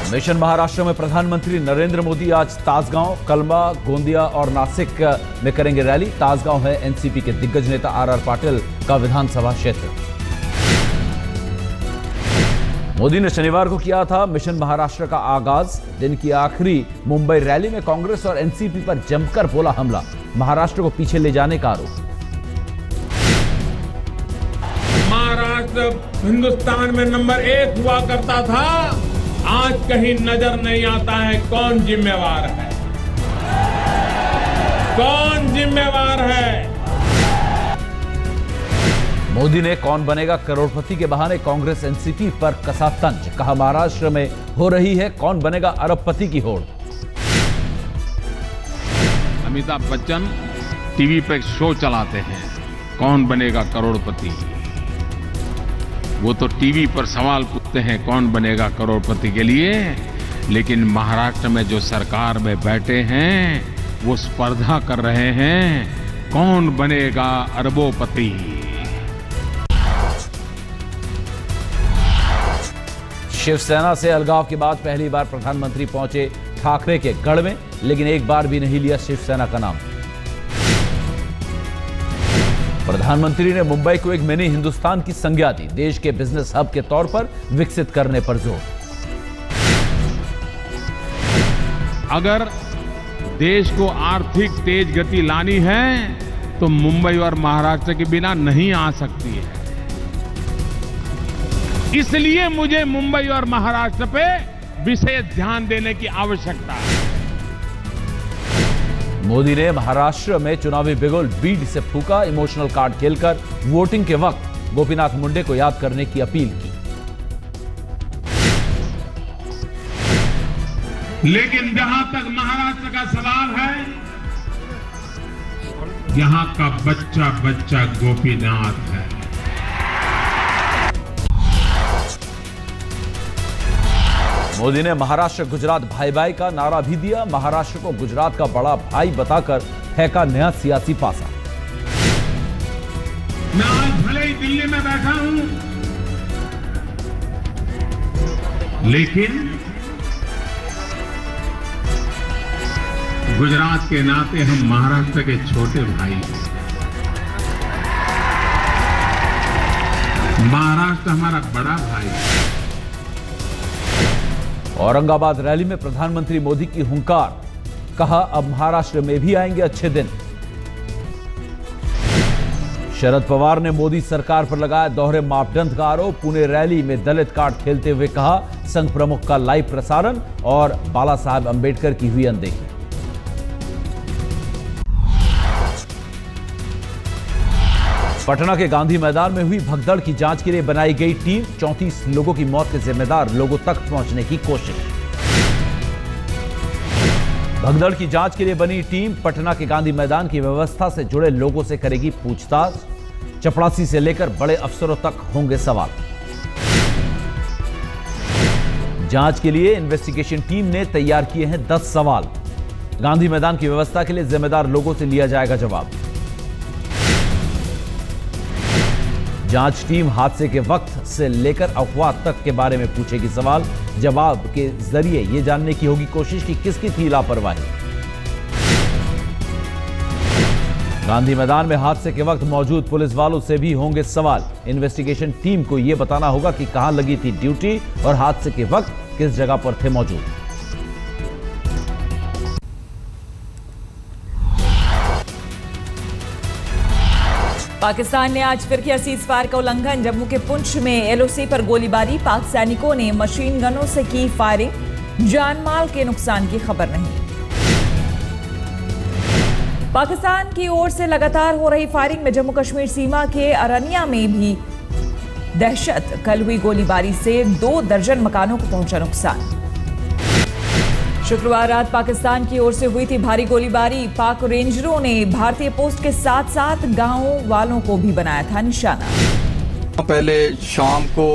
Mission Maharashtra में प्रधानमंत्री नरेंद्र मोदी आज तासगांव, कलमा, गोंदिया और नासिक में करेंगे रैली। तासगांव है एनसीपी के दिग्गज नेता आर पाटिल का विधानसभा क्षेत्र। मोदी ने शनिवार को किया था मिशन महाराष्ट्र का आगाज। दिन की आखिरी मुंबई रैली में कांग्रेस और एनसीपी पर जमकर बोला हमला, महाराष्ट्र को पीछे ले जाने का आरोप। महाराष्ट्र हिंदुस्तान में नंबर 1 हुआ करता था, आज कहीं नजर नहीं आता है कौन जिम्मेवार है, कौन जिम्मेवार है। मोदी ने कौन बनेगा करोड़पति के बहाने कांग्रेस एनसीपी पर कसा तंज। कहा महाराष्ट्र में हो रही है कौन बनेगा अरबपति की होड़। अमिताभ बच्चन टीवी पे शो चलाते हैं, कौन बनेगा करोड़पति। वो तो टीवी पर सवाल पूछते हैं कौन बनेगा करोड़पति के लिए, लेकिन महाराष्ट्र में जो सरकार में बैठे हैं वो स्पर्धा कर रहे हैं कौन बनेगा अरबोपति। शिवसेना से अलगाव के बाद पहली बार प्रधानमंत्री पहुंचे ठाकरे के गढ़ में, लेकिन एक बार भी नहीं लिया शिवसेना का नाम। प्रधानमंत्री ने मुंबई को एक मिनी हिंदुस्तान की संज्ञा दी, देश के बिजनेस हब के तौर पर विकसित करने पर जोर। अगर देश को आर्थिक तेज गति लानी है तो मुंबई और महाराष्ट्र के बिना नहीं आ सकती है, इसलिए मुझे मुंबई और महाराष्ट्र पे विशेष ध्यान देने की आवश्यकता है। मोदी ने महाराष्ट्र में चुनावी बिगुल बीड से फूका, इमोशनल कार्ड खेलकर वोटिंग के वक्त गोपीनाथ मुंडे को याद करने की अपील की। लेकिन जहां तक महाराष्ट्र का सवाल है, यहां का बच्चा बच्चा गोपीनाथ है। मोदी ने महाराष्ट्र गुजरात भाई भाई का नारा भी दिया, महाराष्ट्र को गुजरात का बड़ा भाई बताकर फेंका नया सियासी पासा। मैं आज भले ही दिल्ली में बैठा हूं, लेकिन गुजरात के नाते हम महाराष्ट्र के छोटे भाई हैं। महाराष्ट्र हमारा बड़ा भाई है। औरंगाबाद रैली में प्रधानमंत्री मोदी की हुंकार, कहा अब महाराष्ट्र में भी आएंगे अच्छे दिन। शरद पवार ने मोदी सरकार पर लगाया दोहरे मापदंड का आरोप। पुणे रैली में दलित कार्ड खेलते हुए कहा संघ प्रमुख का लाइव प्रसारण और बाला साहब अंबेडकर की हुई अनदेखी। पटना के गांधी मैदान में हुई भगदड़ की जांच के लिए बनाई गई टीम, 34 लोगों की मौत के जिम्मेदार लोगों तक पहुंचने की कोशिश। भगदड़ की जांच के लिए बनी टीम पटना के गांधी मैदान की व्यवस्था से जुड़े लोगों से करेगी पूछताछ। चपरासी से लेकर बड़े अफसरों तक होंगे सवाल। जांच के लिए इन्वेस्टिगेशन टीम ने तैयार किए हैं 10 सवाल। गांधी मैदान की व्यवस्था के लिए जिम्मेदार लोगों से लिया जाएगा जवाब। जांच टीम हादसे के वक्त से लेकर अफवाह तक के बारे में पूछेगी सवाल। जवाब के जरिए यह जानने की होगी कोशिश कि किसकी थी लापरवाही। गांधी मैदान में हादसे के वक्त मौजूद पुलिस वालों से भी होंगे सवाल। इन्वेस्टिगेशन टीम को यह बताना होगा कि कहां लगी थी ड्यूटी और हादसे के वक्त किस जगह पर थे मौजूद। पाकिस्तान ने आज फिर किया सीजफायर का उल्लंघन। जम्मू के पुंछ में एलओसी पर गोलीबारी, पाक सैनिकों ने मशीन गनों से की फायरिंग। जान माल के नुकसान की खबर नहीं। पाकिस्तान की ओर से लगातार हो रही फायरिंग में जम्मू कश्मीर सीमा के अरनिया में भी दहशत। कल हुई गोलीबारी से 2 दर्जन मकानों को पहुंचा नुकसान। शुक्रवार रात पाकिस्तान की ओर से हुई थी भारी गोलीबारी। पाक रेंजरों ने भारतीय पोस्ट के साथ साथ गांव वालों को भी बनाया था निशाना। पहले शाम को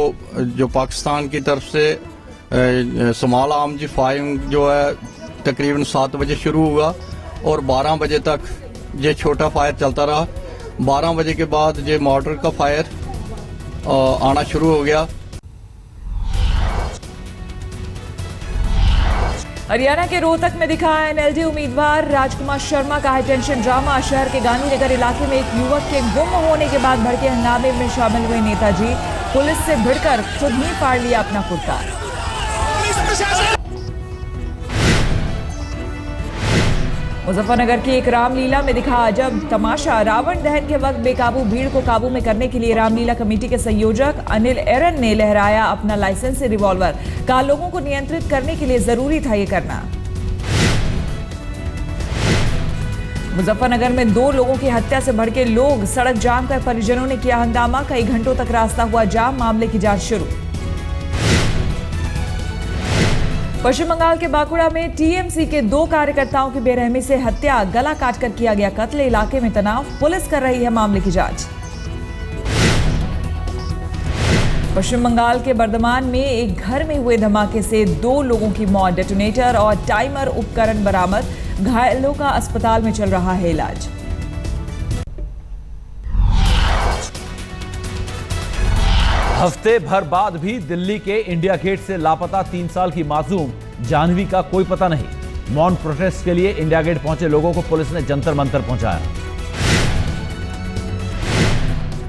जो पाकिस्तान की तरफ से स्मॉल आर्म्स फायरिंग जो है तकरीबन 7 बजे शुरू हुआ और 12 बजे तक ये छोटा फायर चलता रहा। 12 बजे के बाद ये मॉर्टर का फायर आना शुरू हो गया। हरियाणा के रोहतक में दिखा एनएलडी उम्मीदवार राजकुमार शर्मा का हाईटेंशन ड्रामा। शहर के गांधीनगर इलाके में एक युवक के गुम होने के बाद भड़के हंगामे में शामिल हुए नेताजी पुलिस से भिड़कर खुद ही फाड़ लिया अपना कुर्ता। मुजफ्फरनगर की एक रामलीला में दिखा अजब तमाशा। रावण दहन के वक्त बेकाबू भीड़ को काबू में करने के लिए रामलीला कमेटी के संयोजक अनिल एरन ने लहराया अपना लाइसेंसी रिवॉल्वर। कहा लोगों को नियंत्रित करने के लिए जरूरी था ये करना। मुजफ्फरनगर में 2 लोगों की हत्या से भड़के लोग, सड़क जाम कर परिजनों ने किया हंगामा। कई घंटों तक रास्ता हुआ जाम, मामले की जांच शुरू। पश्चिम बंगाल के बांकुड़ा में टीएमसी के 2 कार्यकर्ताओं की बेरहमी से हत्या, गला काटकर किया गया कत्ल। इलाके में तनाव, पुलिस कर रही है मामले की जांच। पश्चिम बंगाल के बर्धमान में एक घर में हुए धमाके से 2 लोगों की मौत। डेटोनेटर और टाइमर उपकरण बरामद। घायलों का अस्पताल में चल रहा है इलाज। हफ्ते भर बाद भी दिल्ली के इंडिया गेट से लापता 3 साल की मासूम जाह्नवी का कोई पता नहीं। मौन प्रोटेस्ट के लिए इंडिया गेट पहुंचे लोगों को पुलिस ने जंतर मंतर पहुंचाया।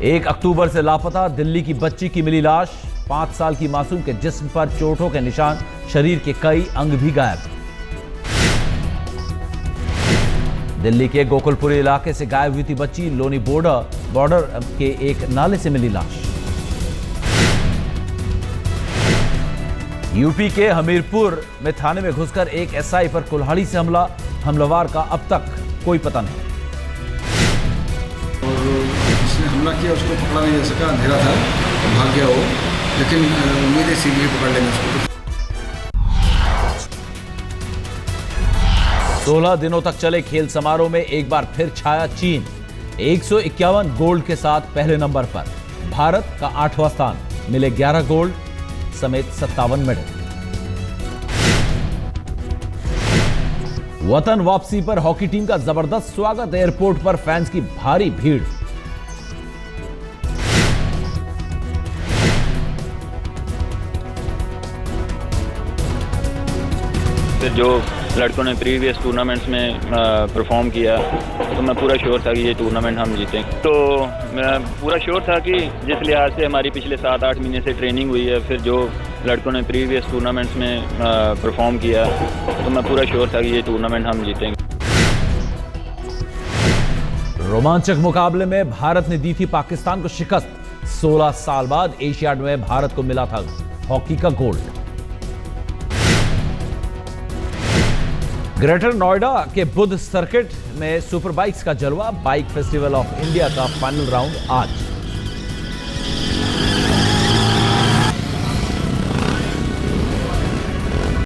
1 अक्टूबर से लापता दिल्ली की बच्ची की मिली लाश। 5 साल की मासूम के जिस्म पर चोटों के निशान, शरीर के कई अंग भी गायब। दिल्ली के गोकुलपुरी इलाके से गायब हुई थी बच्ची। लोनी बॉर्डर के एक नाले से मिली लाश। यूपी के हमीरपुर में थाने में घुसकर एक एसआई पर कुल्हाड़ी से हमला। हमलावर का अब तक कोई पता नहीं। और जिसने हमला किया उसको पकड़ा नहीं जा सका, अंधेरा था, भाग गया वो, लेकिन उम्मीद है शीघ्र ही पकड़ लेंगे उसको। 16 दिनों तक चले खेल समारोह में एक बार फिर छाया चीन। 151 गोल्ड के साथ पहले नंबर पर। भारत का 8वां स्थान, मिले 11 गोल्ड समेत 57 मेडल। वतन वापसी पर हॉकी टीम का जबरदस्त स्वागत। एयरपोर्ट पर फैंस की भारी भीड़। जो लड़कों ने प्रीवियस टूर्नामेंट्स में परफॉर्म किया तो मैं पूरा श्योर था कि ये टूर्नामेंट हम जीतेंगे। तो मैं पूरा श्योर था कि जिस लिहाज से हमारी पिछले 7-8 महीने से ट्रेनिंग हुई है, फिर जो लड़कों ने प्रीवियस टूर्नामेंट्स में परफॉर्म किया तो मैं पूरा श्योर था कि ये टूर्नामेंट हम जीतेंगे। रोमांचक मुकाबले में भारत ने दी थी पाकिस्तान को शिकस्त। 16 साल बाद एशियाड में भारत को मिला था हॉकी का गोल्ड। ग्रेटर नोएडा के बुद्ध सर्किट में सुपर बाइक्स का जलवा। बाइक फेस्टिवल ऑफ इंडिया का फाइनल राउंड आज।